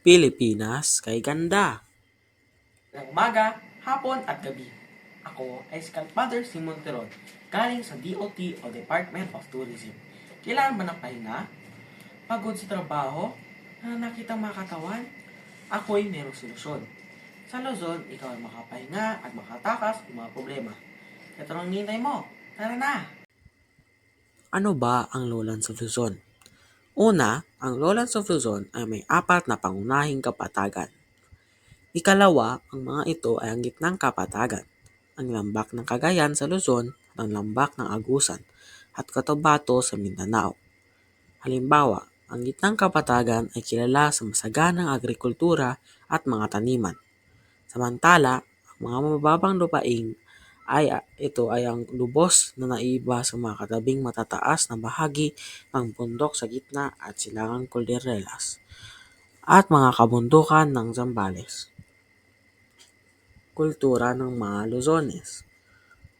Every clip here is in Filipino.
Pilipinas kay ganda. Ng umaga, hapon at gabi. Ako ay si Father Simon Teron, galing sa DOT o Department of Tourism. Kailangan ba ng pahinga? Pagod sa trabaho? Nakita mga katawan? Ako'y merong solusyon. Sa Luzon, ikaw ay makapahinga at makatakas ng mga problema. Ito ang nintay mo. Tara na! Ano ba ang Lowlands of Luzon? Una, ang Lowlands of Luzon ay may apat na pangunahing kapatagan. Ikalawa, ang mga ito ay ang gitnang kapatagan. Ang lambak ng Cagayan sa Luzon at ang lambak ng Agusan at Cotabato sa Mindanao. Halimbawa, ang gitnang kapatagan ay kilala sa masaganang agrikultura at mga taniman. Samantala, ang mga mababang lupain ito ay ang lubos na naiba sa mga katabing matataas na bahagi ng bundok sa gitna at silangang Cordilleras at mga kabundukan ng Zambales. Kultura ng mga Luzones.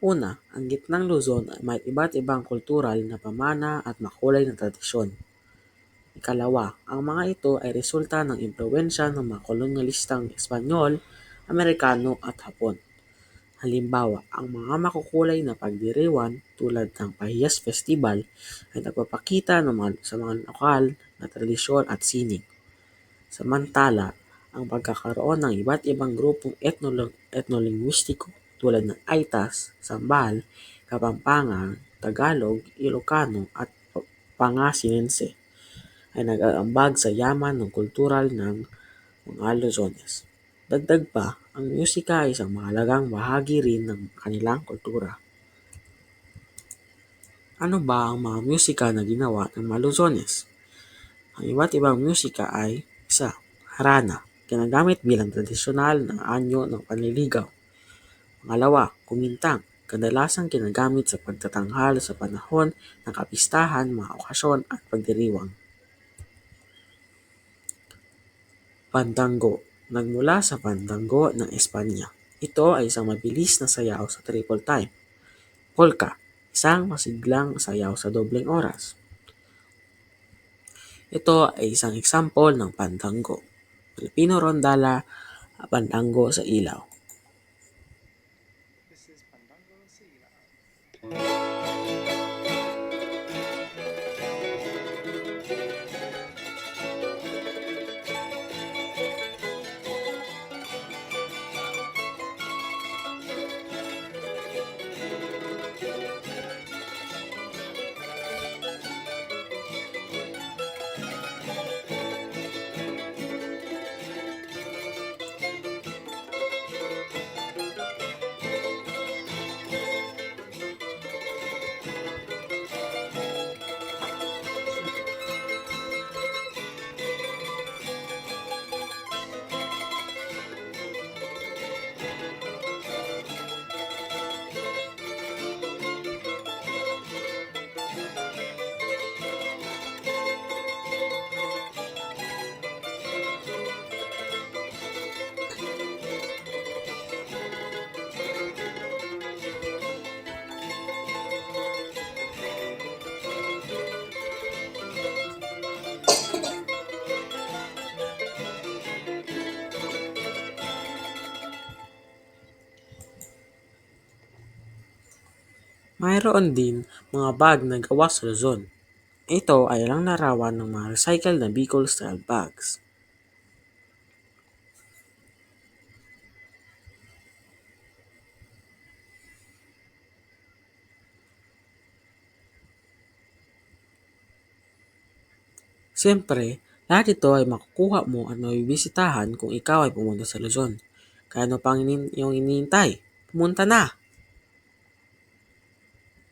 Una, ang gitnang Luzon ay may iba't ibang kultural na pamana at makulay na tradisyon. Ikalawa, ang mga ito ay resulta ng impluwensya ng mga kolonyalistang Espanyol, Amerikano at Hapon. Halimbawa, ang mga makukulay na pagdiriwan tulad ng Pahiyas Festival ay nagpapakita sa mga lokal na tradisyon at sining. Samantala, ang pagkakaroon ng iba't ibang grupong etnolinguistiko tulad ng Aitas, Sambal, Kapampangan, Tagalog, Ilocano at Pangasinense ay nag-aambag sa yaman ng kultural ng mga Luzones. Dagdag pa, ang musika ay isang mahalagang bahagi rin ng kanilang kultura. Ano ba ang mga musika na ginawa ng mga Luzones? Ang iba't ibang musika ay isa, harana, ginagamit bilang tradisyonal na anyo ng panliligaw. Pangalawa, kumintang, kadalasang ginagamit sa pagtatanghal sa panahon ng kapistahan, mga okasyon at pagdiriwang. Pandango, nagmula sa pandango ng Espanya. Ito ay isang mabilis na sayaw sa triple time. Polka, isang masiglang sayaw sa dobleng oras. Ito ay isang example ng pandango. Filipino rondalla, pandango sa ilaw. Mayroon din mga bag na gawa sa Luzon. Ito ay ilang larawan ng mga recycled na Bicol-style bags. Siyempre, lahat ito ay makukuha mo at mabibisitahan kung ikaw ay pumunta sa Luzon. Kaya ano pang iyong iniintay? Pumunta na!